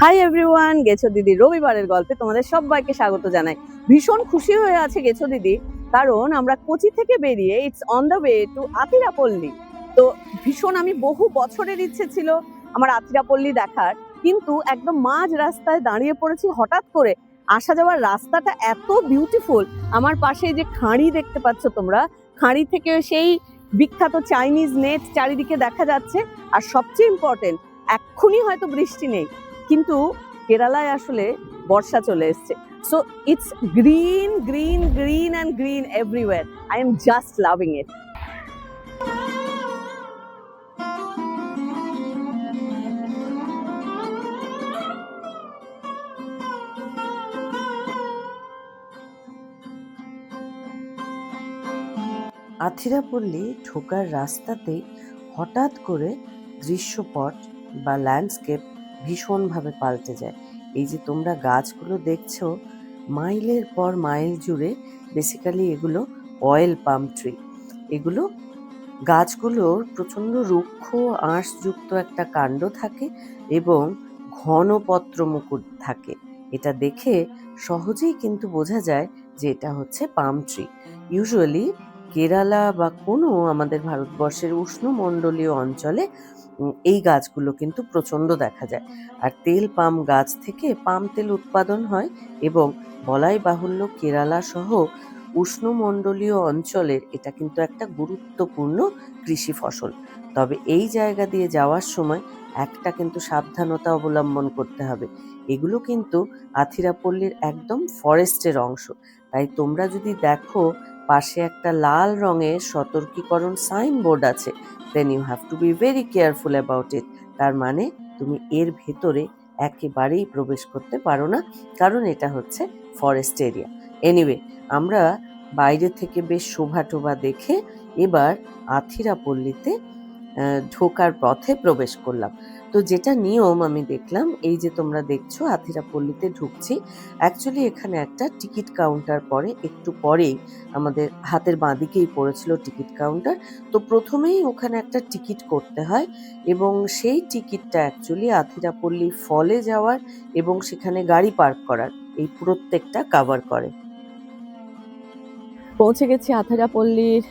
Hi everyone, গেছো দিদি রবিবারের গল্পে তোমাদের সবাইকে স্বাগত জানাই। ভীষণ খুশি হয়ে আছে গেছো দিদি, কারণ আমরা কোচি থেকে বেরিয়ে it's on the way to Athirappilly. তো ভীষণ আমি বহু বছরের ইচ্ছে ছিল আমার আতিরাপল্লী দেখার, কিন্তু একদম মাঝ রাস্তায় দাঁড়িয়ে পড়েছি হঠাৎ করে। আসা যাওয়ার রাস্তাটা এত বিউটিফুল। আমার পাশে যে খাঁড়ি দেখতে পাচ্ছ তোমরা, খাঁড়ি থেকে সেই বিখ্যাত চাইনিজ নেট চারিদিকে দেখা যাচ্ছে। আর সবচেয়ে ইম্পর্টেন্ট, এক্ষুনি হয়তো বৃষ্টি নেই, কিন্তু কেরালায় আসলে বর্ষা চলে এসছে। So it's green green green and green everywhere. I am just loving it. Athirappilly ঢোকার রাস্তাতেই হঠাৎ করে দৃশ্যপট বা ল্যান্ডস্কেপ ভীষণভাবে পাল্টে যায়। এই যে তোমরা গাছগুলো দেখছো, মাইলের পর মাইল জুড়ে বেসিক্যালি এগুলো অয়েল পাম ট্রি। এগুলো গাছগুলোর প্রচণ্ড রুক্ষ আঁশযুক্ত একটা কাণ্ড থাকে এবং ঘন পত্র মুকুট থাকে। এটা দেখে সহজেই কিন্তু বোঝা যায় যে এটা হচ্ছে পাম ট্রি। ইউজুয়ালি কেরালা বা কোনো আমাদের ভারতবর্ষের উষ্ণমণ্ডলীয় অঞ্চলে এই গাছগুলো কিন্তু প্রচণ্ড দেখা যায়। আর তেল পাম গাছ থেকে পাম তেল উৎপাদন হয় এবং বলাই বাহুল্য কেরালা সহ উষ্ণমণ্ডলীয় অঞ্চলের এটা কিন্তু একটা গুরুত্বপূর্ণ কৃষি ফসল। তবে এই জায়গা দিয়ে যাওয়ার সময় একটা কিন্তু সাবধানতা অবলম্বন করতে হবে। এগুলো কিন্তু আথিরাপল্লীর একদম ফরেস্টের অংশ। তাই তোমরা যদি দেখো পাশে একটা লাল রঙের সতর্কীকরণ সাইনবোর্ড আছে, then you have to be very careful about it. তার মানে তুমি এর ভেতরে একেবারেই প্রবেশ করতে পারো না, কারণ এটা হচ্ছে ফরেস্ট এরিয়া। এনিওয়ে, আমরা বাইরে থেকে বেশ শোভা টোভা দেখে এবার আথিরাপল্লীতে ঢোকার পথে প্রবেশ করলাম। তো যেটা নিয়ম আমি দেখলাম, এই যে তোমরা দেখছো আথিরাপল্লীতে ঢুকছি, অ্যাকচুয়ালি এখানে একটা টিকিট কাউন্টার পরে, একটু পরেই আমাদের হাতের বাঁদিকেই পড়েছিল টিকিট কাউন্টার। তো প্রথমেই ওখানে একটা টিকিট করতে হয় এবং সেই টিকিটটা অ্যাকচুয়ালি আথিরাপল্লী ফলে যাওয়ার এবং সেখানে গাড়ি পার্ক করার এই প্রত্যেকটা কাভার করে। পৌঁছে গেছি আতিরাপল্লীর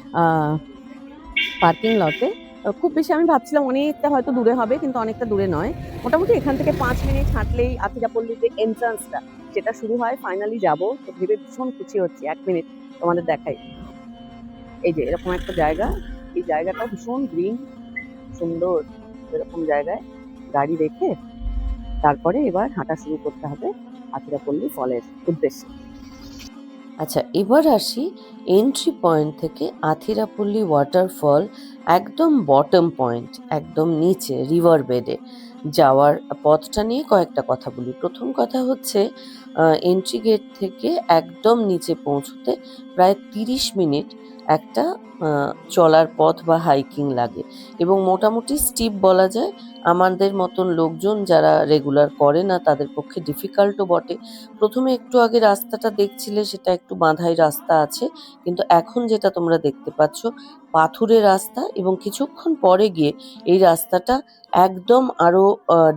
পার্কিং লটে। খুব বেশি আমি ভাবছিলাম অনেকটা হয়তো দূরে হবে, কিন্তু অনেকটা দূরে নয়। মোটামুটি এখান থেকে 5 মিনিট হাঁটলেই আতিরাপল্লীর যে এন্ট্রান্সটা সেটা শুরু হয়। ফাইনালি যাবো, তো ভেবে ভীষণ খুশি হচ্ছি। 1 মিনিট তোমাদের দেখাই। এই যে এরকম একটা জায়গা, এই জায়গাটা ভীষণ গ্রিন, সুন্দর। এরকম জায়গায় গাড়ি রেখে তারপরে এবার হাঁটা শুরু করতে হবে আতিরাপল্লী ফলের উদ্দেশ্যে। আচ্ছা, এবার আসি এন্ট্রি পয়েন্ট থেকে আথিরাপল্লী ওয়াটারফল একদম বটম পয়েন্ট, একদম নিচে রিভার বেডে যাওয়ার পথটা নিয়ে কয়েকটা কথা বলি। প্রথম কথা হচ্ছে এন্ট্রি গেট থেকে একদম নিচে পৌঁছতে প্রায় 30 মিনিট একটা চলার পথ বা হাইকিং লাগে এবং মোটামুটি স্টিপ বলা যায়। আমাদের মতন লোকজন যারা রেগুলার করে না তাদের পক্ষে ডিফিকাল্টও বটে। প্রথমে একটু আগে রাস্তাটা দেখছিলে সেটা একটু বাঁধাই রাস্তা আছে, কিন্তু এখন যেটা তোমরা দেখতে পাচ্ছ পাথুরে রাস্তা এবং কিছুক্ষণ পরে গিয়ে এই রাস্তাটা একদম আরো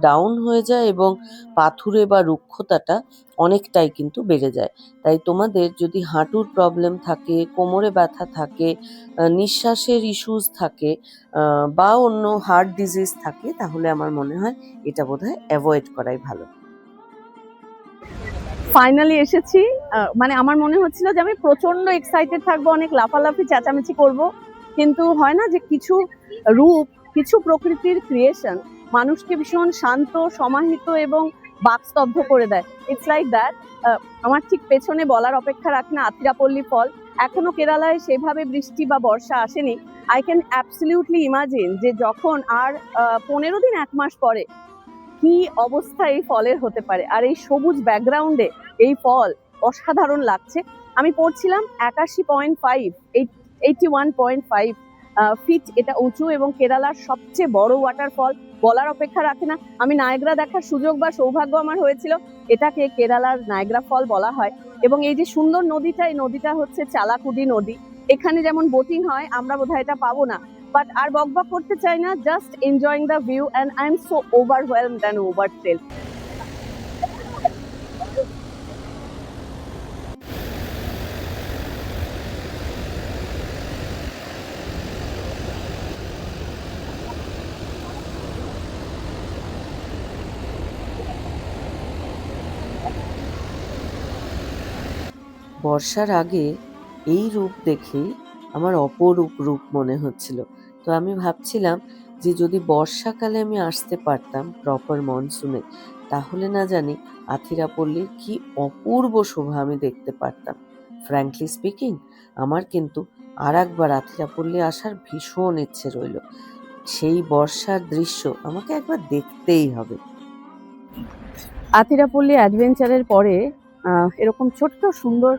ডাউন হয়ে যায় এবং পাথুরে বা রুক্ষতাটা অনেকটাই কিন্তু বেড়ে যায়। তাই তোমাদের যদি হাঁটুর প্রবলেম থাকে, কোমরে ব্যথা থাকে, নিঃশ্বাসের ইস্যুস থাকে বা অন্য হার্ট ডিজিজ থাকে, তাহলে আমার মনে হয় এটা বোধহয় অ্যাভয়েড করাই ভালো। ফাইনালি এসেছি। মানে আমার মনে হচ্ছিল যে আমি প্রচন্ড এক্সাইটেড থাকবো, অনেক লাফালাফি চেঁচামেচি করব, কিন্তু হয় না যে কিছু রূপ, কিছু প্রকৃতির ক্রিয়েশন মানুষকে ভীষণ শান্ত, সমাহিত এবং বাকস্তব্ধ করে দেয়। It's like that. আমার ঠিক পেছনে বলার অপেক্ষা রাখে না আতিরাপল্লী ফল। এখনো কেরালায় সেভাবে বৃষ্টি বা বর্ষা আসেনি। আই ক্যান অ্যাবসলিউটলি ইমাজিন যে যখন আর 15 দিন 1 মাস পরে কি অবস্থা এই ফলের হতে পারে। আর এই সবুজ ব্যাকগ্রাউন্ডে এই ফল অসাধারণ লাগছে। আমি পড়ছিলাম 81.5 ফিট এটা উঁচু এবং কেরালার সবচেয়ে বড় ওয়াটারফল, বলার অপেক্ষা রাখে না। আমি নায়গ্রা দেখার সুযোগ বা সৌভাগ্য আমার হয়েছিল। এটাকে কেরালার নায়গ্রা ফল বলা হয়। এবং এই যে সুন্দর নদীটা, এই নদীটা হচ্ছে চালাকুডি নদী। এখানে যেমন বোটিং হয়, আমরা বোধহয় এটা পাবো না। বাট আর বকবক করতে চাই না, just enjoying the view and I am so overwhelmed and overthrilled. বর্ষার আগে এই রূপ দেখেই আমার অপরূপ রূপ মনে হচ্ছিল। তো আমি ভাবছিলাম যে যদি বর্ষাকালে আমি আসতে পারতাম প্রপার মনসুনে, তাহলে না জানি আথিরাপল্লীর কি অপূর্ব শোভা আমি দেখতে পারতাম। ফ্র্যাঙ্কলি স্পিকিং, আমার কিন্তু আর একবার আথিরাপল্লী আসার ভীষণ ইচ্ছে রইল। সেই বর্ষার দৃশ্য আমাকে একবার দেখতেই হবে। আতিরাপল্লী অ্যাডভেঞ্চারের পরে এরকম ছোট্ট সুন্দর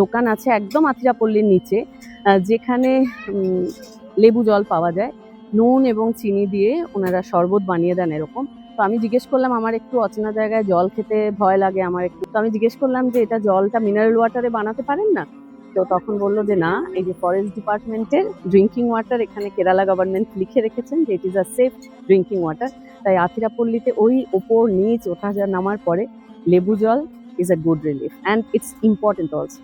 দোকান আছে একদম আতিরাপল্লীর নিচে, যেখানে লেবু জল পাওয়া যায়, নুন এবং চিনি দিয়ে ওনারা শরবত বানিয়ে দেন এরকম। তো আমি জিজ্ঞেস করলাম, আমার একটু অচেনা জায়গায় জল খেতে ভয় লাগে আমার একটু, তো আমি জিজ্ঞেস করলাম যে এটা জলটা মিনারেল ওয়াটারে বানাতে পারেন না? তো তখন বললো যে না, এই যে ফরেস্ট ডিপার্টমেন্টের ড্রিঙ্কিং ওয়াটার, এখানে কেরালা গভর্নমেন্ট লিখে রেখেছেন যে it is a safe drinking water. তাই আতিরাপল্লীতে ওই ওপর নিচ ওঠা যা নামার পরে লেবু জল is a good relief and it's important also.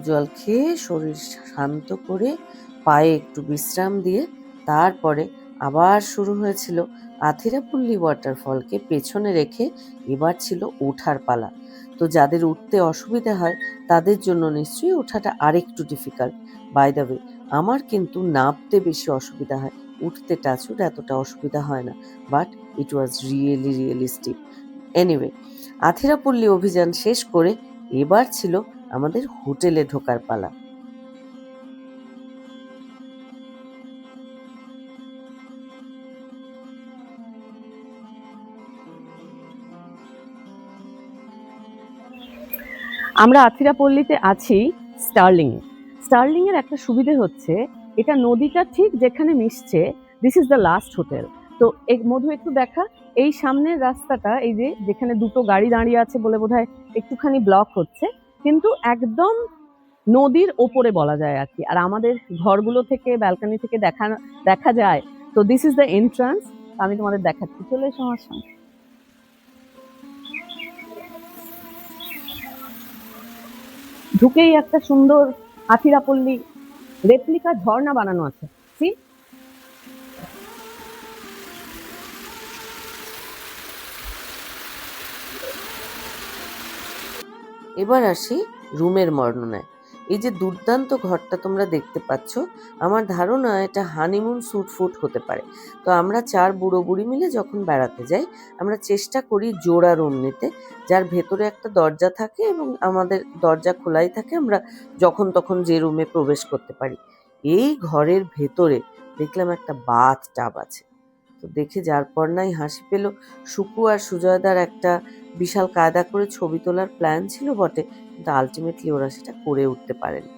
জল খেয়ে শরীর শান্ত করে পায়ে একটু বিশ্রাম দিয়ে তারপরে আবার শুরু হয়েছিল আথিরাপল্লী ওয়াটারফলকে পেছনে রেখে এবার ছিল ওঠার পালা। তো যাদের উঠতে অসুবিধা হয় তাদের জন্য নিশ্চয়ই ওঠাটা আরেকটু ডিফিকাল্ট। বাই দ্য ওয়ে, আমার কিন্তু নামতে বেশি অসুবিধা হয়, উঠতে টাচুট এতটা অসুবিধা হয় না, but it was really realistic. Anyway, Athirappilly অভিযান শেষ করে এবার ছিল আমাদের হোটেলে ঢোকার পালা। আমরা আথিরাপল্লীতে আছি স্টার্লিং এ। স্টার্লিং এর একটা সুবিধে হচ্ছে এটা নদীটা ঠিক যেখানে মিশছে, this is the last hotel. তো মধু একটু দেখা, এই সামনের রাস্তাটা, এই যে যেখানে দুটো গাড়ি দাঁড়িয়ে আছে বলে বোধহয় একটুখানি ব্লক হচ্ছে, কিন্তু একদম নদীর ওপরে বলা যায় আর কি। আর আমাদের ঘরগুলো থেকে ব্যালকনি থেকে দেখা যায়। তো দিস ইজ দ্য এন্ট্রান্স। আমি তোমাদের দেখাচ্ছি, চলে এসো আমার সঙ্গে। ঢুকেই একটা সুন্দর আথিরাপল্লী রেপ্লিকা ঝর্ণা বানানো আছে। সি, এবার আসি রুমের বর্ণনায়। এই যে দুর্দান্ত ঘরটা তোমরা দেখতে পাচ্ছ, আমার ধারণা এটা হানিমুন স্যুট ফুট হতে পারে। তো আমরা 4 বুড়ো বুড়ি মিলে যখন বেড়াতে যাই, আমরা চেষ্টা করি জোড়া রুম নিতে, যার ভেতরে একটা দরজা থাকে এবং আমাদের দরজা খোলাই থাকে, আমরা যখন তখন যে রুমে প্রবেশ করতে পারি। এই ঘরের ভেতরে দেখলাম একটা বাথ টাব আছে। তো দেখে যার পর নাই হাসি পেল। সুকু আর সুজয়দার একটা বিশাল কায়দা করে ছবি তোলার প্ল্যান ছিল বটে, কিন্তু আলটিমেটলি ওরা সেটা করে উঠতে পারেনি।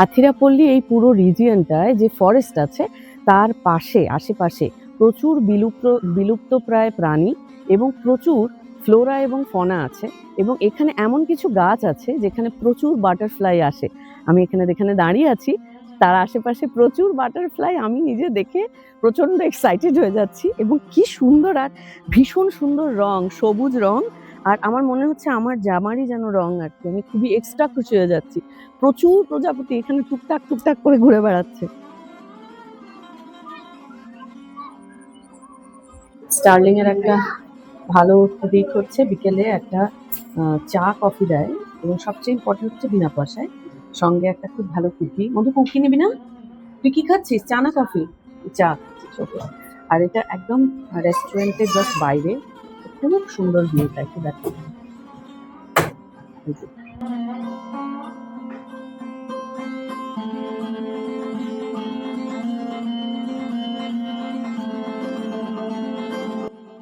আথিরাপল্লী এই পুরো রিজিয়নটায় যে ফরেস্ট আছে তার পাশে আশেপাশে প্রচুর বিলুপ্তপ্রায় প্রাণী এবং প্রচুর ফ্লোরা এবং ফনা আছে। এবং এখানে এমন কিছু গাছ আছে যেখানে প্রচুর বাটারফ্লাই আসে। আমি এখানে দাঁড়িয়ে আছি, তার আশেপাশে প্রচুর বাটারফ্লাই, আমি নিজে দেখে প্রচন্ড এক্সাইটেড হয়ে যাচ্ছি। এবং কি সুন্দর, আর ভীষণ সুন্দর রং, সবুজ রং। আর আমার মনে হচ্ছে আমার জামারই যেন রং আর কি, আমি খুবই এক্সট্রা খুশি হয়ে যাচ্ছি। প্রচুর প্রজাপতি এখানে টুকটাক টুকটাক করে ঘুরে বেড়াচ্ছে। স্টার্লিং এর একটা ভালো দিক হচ্ছে বিকেলে একটা চা কফি দেয়, এবং সবচেয়ে ইম্পর্টেন্ট হচ্ছে বিনা পয়সায়, সঙ্গে একটা খুব ভালো কুকি। মধু, কুকি নিবি না? তুই কি খাচ্ছিস, চা না কফি? চা খাচ্ছিস, ওকে। আর এটা একদম রেস্টুরেন্টের জাস্ট বাইরে, খুব সুন্দর ভিউটা, একটু দেখো।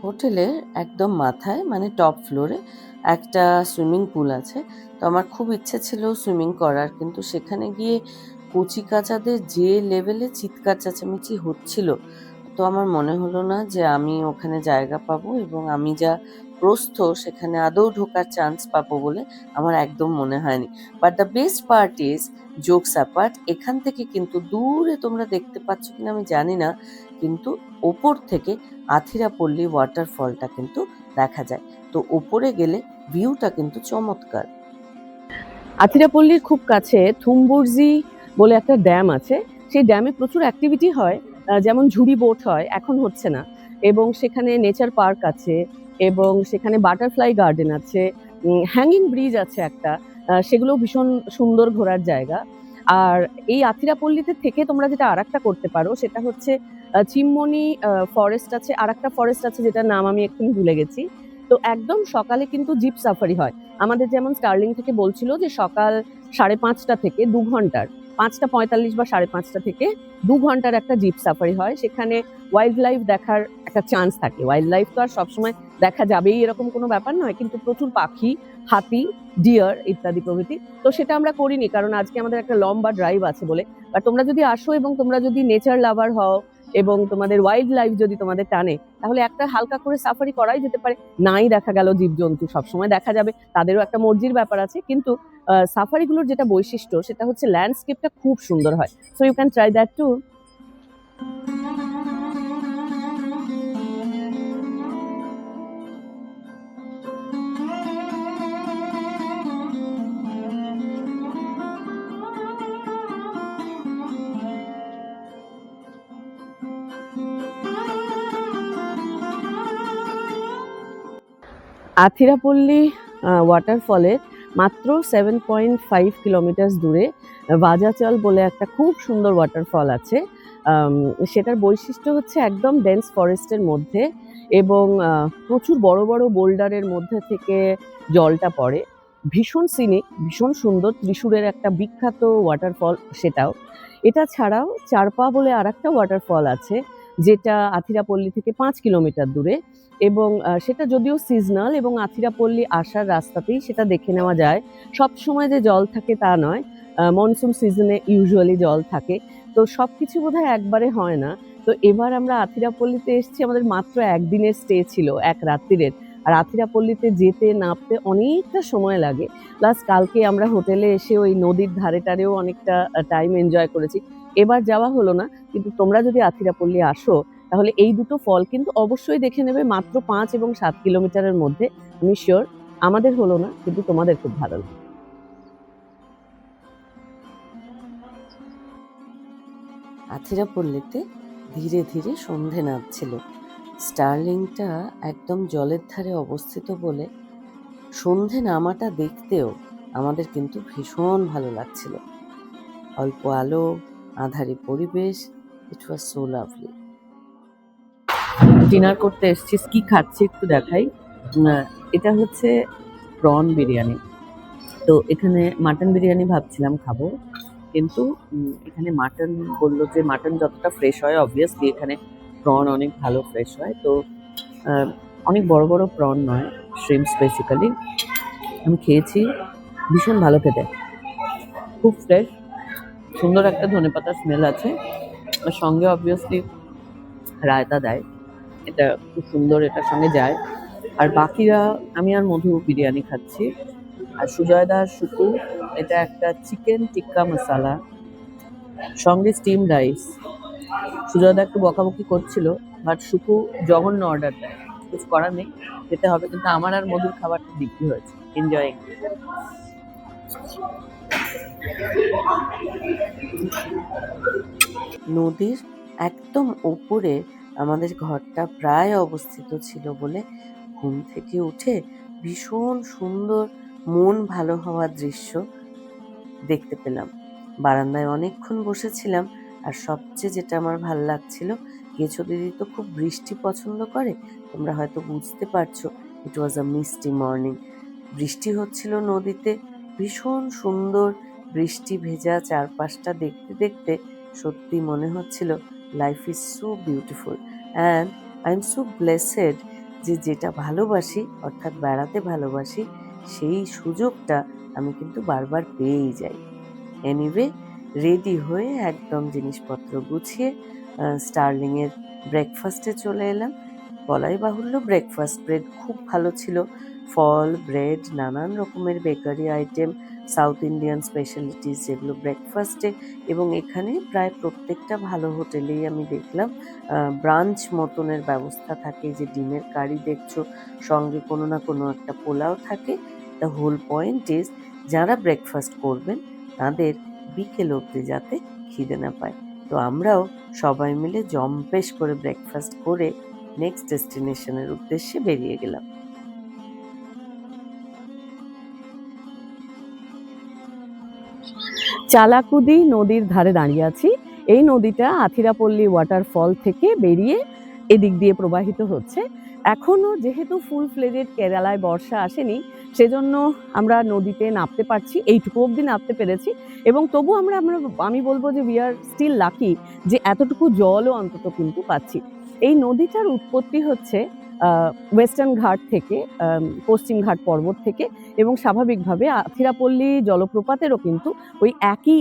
হোটেলের একদম মাথায় মানে টপ ফ্লোরে একটা সুইমিং পুল আছে। তো আমার খুব ইচ্ছে ছিল সুইমিং করার, কিন্তু সেখানে গিয়ে কচিকাঁচাদের যে লেভেলে চিৎকার চেঁচামেচি হচ্ছিল, তো আমার মনে হলো না যে আমি ওখানে জায়গা পাবো, এবং আমি যা প্রস্থ সেখানে আদৌ ঢোকার চান্স পাবো বলে আমার একদম মনে হয়নি। But the best part is, jokes apart, এখান থেকে কিন্তু দূরে তোমরা দেখতে পাচ্ছ কিনা আমি জানি না, কিন্তু ওপর থেকে আথিরাপল্লী ওয়াটারফলটা কিন্তু দেখা যায়। তো ওপরে গেলে ভিউটা কিন্তু চমৎকার। আথিরাপল্লীর খুব কাছে থুম্বুরজি বলে একটা ড্যাম আছে। সেই ড্যামে প্রচুর অ্যাক্টিভিটি হয়, যেমন ঝুড়ি বোট হয়, এখন হচ্ছে না। এবং সেখানে নেচার পার্ক আছে এবং সেখানে বাটারফ্লাই গার্ডেন আছে, হ্যাঙ্গিং ব্রিজ আছে একটা, সেগুলো ভীষণ সুন্দর ঘোরার জায়গা। আর এই আথিরাপল্লীতে থেকে তোমরা যেটা আরেকটা করতে পারো সেটা হচ্ছে চিমমনি ফরেস্ট আছে, আরেকটা ফরেস্ট আছে যেটার নাম আমি এক্ষুনি ভুলে গেছি। তো একদম সকালে কিন্তু জিপ সাফারি হয়। আমাদের যেমন স্টার্লিং থেকে বলছিল যে সকাল 5:30 থেকে 2 ঘন্টার, 5:45 বা 5:30 থেকে 2 ঘন্টার একটা জিপ সাফারি হয়। সেখানে ওয়াইল্ড লাইফ দেখার একটা চান্স থাকে। ওয়াইল্ড লাইফ তো আর সবসময় দেখা যাবেই এরকম কোনো ব্যাপার নয়, কিন্তু প্রচুর পাখি, হাতি, ডিয়ার ইত্যাদি প্রভৃতি। তো সেটা আমরা করিনি, কারণ আজকে আমাদের একটা লম্বা ড্রাইভ আছে বলে। আর তোমরা যদি আসো এবং তোমরা যদি নেচার লাভার হও এবং তোমাদের ওয়াইল্ড লাইফ যদি তোমাদের টানে, তাহলে একটা হালকা করে সাফারি করাই যেতে পারে। নাই দেখা গেল জীবজন্তু, সবসময় দেখা যাবে, তাদেরও একটা মর্জির ব্যাপার আছে, কিন্তু সাফারিগুলোর যেটা বৈশিষ্ট্য সেটা হচ্ছে ল্যান্ডস্কেপটা খুব সুন্দর হয়। So you can try that too. Athirappilly ওয়াটারফলে মাত্র 7.5 কিলোমিটার দূরে ভাজাচল বলে একটা খুব সুন্দর ওয়াটারফল আছে। সেটার বৈশিষ্ট্য হচ্ছে একদম ডেন্স ফরেস্টের মধ্যে এবং প্রচুর বড় বড় বোল্ডারের মধ্যে থেকে জলটা পড়ে। ভীষণ সিনিক, ভীষণ সুন্দর, ত্রিশূরের একটা বিখ্যাত ওয়াটারফল সেটাও। এটা ছাড়াও চারপা বলে আরেকটা ওয়াটারফল আছে, যেটা আথিরাপল্লী থেকে 5 কিলোমিটার দূরে এবং সেটা যদিও সিজনাল এবং আথিরাপল্লী আসার রাস্তাতেই সেটা দেখে নেওয়া যায়। সব সময় যে জল থাকে তা নয়, মনসুন সিজনে ইউজুয়ালি জল থাকে। তো সবকিছু বোধহয় একবারে হয় না। তো এবার আমরা আথিরাপল্লীতে এসেছি, আমাদের মাত্র একদিনের স্টে ছিল, এক রাত্রিরের। আর আথিরাপল্লীতে যেতে নামতে অনেকটা সময় লাগে। প্লাস কালকে আমরা হোটেলে এসে ওই নদীর ধারে টারেও অনেকটা টাইম এনজয় করেছি। এবার যাওয়া হলো না, কিন্তু তোমরা যদি আথিরাপল্লী আসো তাহলে এই দুটো ফল কিন্তু অবশ্যই দেখে নেবে, মাত্র 5 এবং 7 কিলোমিটারের মধ্যে। আমি শিওর আমাদের হলো না, কিন্তু তোমাদের খুব ভালো লাগবে। আথিরাপল্লীতে ধীরে ধীরে সন্ধে নামছিল। স্টার্লিংটা একদম জলের ধারে অবস্থিত বলে সন্ধে নামাটা দেখতেও আমাদের কিন্তু ভীষণ ভালো লাগছিল। অল্প আলো, আঁধারি পরিবেশ, ইট ওয়াজ সো লাভলি। ডিনার করতে এসেছি, কি খাচ্ছি একটু দেখাই। এটা হচ্ছে প্রন বিরিয়ানি। তো এখানে মাটন বিরিয়ানি ভাবছিলাম খাবো, কিন্তু এখানে মাটন বললো যে মাটন যতটা ফ্রেশ হয়, অবভিয়াসলি এখানে প্রন অনেক ভালো ফ্রেশ হয়। তো অনেক বড় বড় প্রন নয়, শ্রিম্পস বেসিক্যালি। আমি খেয়েছি, ভীষণ ভালো খেতে, খুব ফ্রেশ, সুন্দর একটা ধনেপাতার স্মেল আছে। আর সঙ্গে অবভিয়াসলি রায়তা দেয়, এটা খুব সুন্দর, এটার সঙ্গে যায়। আর বাকিরা, আমি আর মধু বিরিয়ানি খাচ্ছি। আর সুজয়দা সুকু, এটা একটা চিকেন টিক্কা মশালা, সঙ্গে স্টিম রাইস। সুজয়দা একটু বকাবকি করছিল, বাট সুকু জঘন্য অর্ডার দেয়, কিছু করার নেই, খেতে হবে। কিন্তু আমার আর মধুর খাবারটা বিক্রি হয়েছে, এনজয়িং। নদীর একদম ওপরে আমাদের ঘরটা প্রায় অবস্থিত ছিল বলে ঘুম থেকে উঠে ভীষণ সুন্দর, মন ভালো হওয়ার দৃশ্য দেখতে পেলাম। বারান্দায় অনেকক্ষণ বসেছিলাম। আর সবচেয়ে যেটা আমার ভাল লাগছিল, গেছো দিদি তো খুব বৃষ্টি পছন্দ করে, তোমরা হয়তো বুঝতে পারছো। ইট ওয়াজ আ মিস্টি মর্নিং। বৃষ্টি হচ্ছিল নদীতে, ভীষণ সুন্দর বৃষ্টি ভেজা চারপাশটা দেখতে দেখতে সত্যি মনে হচ্ছিল life is so beautiful and I am so blessed যে যেটা ভালোবাসি, অর্থাৎ বেড়াতে ভালোবাসি, সেই সুযোগটা আমি কিন্তু বারবার পেয়েই যাই। এনিওয়ে, রেডি হয়ে একদম জিনিসপত্র গুছিয়ে স্টার্লিংয়ের ব্রেকফাস্টে চলে এলাম। বলাই বাহুল্য, ব্রেকফাস্ট ব্রেড খুব ভালো ছিল। ফল, ব্রেড, নানান রকমের bakery item, south Indian specialities, যেগুলো ব্রেকফাস্টে। এবং এখানে প্রায় প্রত্যেকটা ভালো হোটেলেই আমি দেখলাম ব্রাঞ্চ মতনের ব্যবস্থা থাকে। যে ডিমের কারি দেখছো, সঙ্গে কোনো না কোনো একটা পোলাও থাকে। দ্য হোল পয়েন্ট ইজ, যারা ব্রেকফাস্ট করবেন তাদের বিকেল অবধি যাতে খিদে না পায়। তো আমরাও সবাই মিলে জম্পেশ করে ব্রেকফাস্ট করে নেক্সট ডেস্টিনেশনের উদ্দেশ্যে বেরিয়ে গেলাম। চালাকুদি নদীর ধারে দাঁড়িয়ে আছি। এই নদীটা আথিরাপল্লী ওয়াটারফল থেকে বেরিয়ে এদিক দিয়ে প্রবাহিত হচ্ছে। এখনো যেহেতু ফুল ফ্লেজেড কেরালায় বর্ষা আসেনি, সেজন্য আমরা নদীতে নামতে পারছি, এইটুকু অবধি নামতে পেরেছি। এবং তবু আমি বলবো যে উই আর স্টিল লাকি যে এতটুকু জলও অন্তত কিন্তু পাচ্ছি। এই নদীটার উৎপত্তি হচ্ছে ওয়েস্টার্ন ঘাট থেকে, পশ্চিম ঘাট পর্বত থেকে, এবং স্বাভাবিকভাবে আথিরাপল্লী জলপ্রপাতেরও কিন্তু ওই একই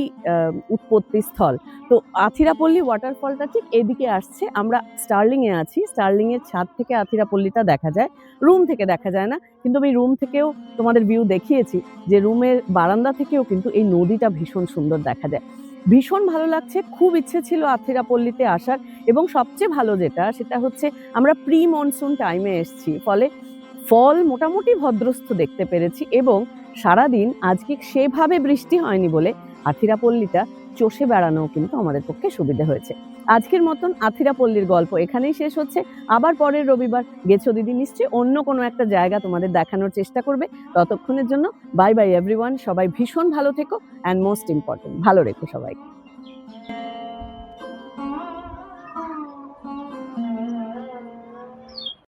উৎপত্তি স্থল। তো আথিরাপল্লী ওয়াটারফলটা ঠিক এদিকে আসছে। আমরা স্টার্লিংয়ে আছি। স্টার্লিংয়ের ছাদ থেকে আথিরাপল্লীটা দেখা যায়, রুম থেকে দেখা যায় না। কিন্তু আমি রুম থেকেও তোমাদের ভিউ দেখিয়েছি যে রুমের বারান্দা থেকেও কিন্তু এই নদীটা ভীষণ সুন্দর দেখা যায়। ভীষণ ভালো লাগছে, খুব ইচ্ছে ছিল আথিরাপল্লীতে আসার, এবং সবচেয়ে ভালো সেটা হচ্ছে আমরা প্রি মনসুন টাইমে এসেছি, ফলে ফল মোটামুটি ভদ্রস্থ দেখতে পেরেছি, এবং সারাদিন আজকে সেভাবে বৃষ্টি হয়নি বলে আথিরাপল্লীটা চষে বেড়ানোও কিন্তু আমাদের পক্ষে সুবিধা হয়েছে। আজকের মতন আথিরাপল্লীর গল্প এখানেই শেষ হচ্ছে। আবার পরের রবিবার গেছো দিদি নিশ্চয়ই অন্য কোনো একটা জায়গা তোমাদের দেখানোর চেষ্টা করবে। ততক্ষণের জন্য বাই বাই এভরিওয়ান। সবাই ভীষণ ভালো থেকো, অ্যান্ড মোস্ট ইম্পর্টেন্ট, ভালো রেখো সবাইকে।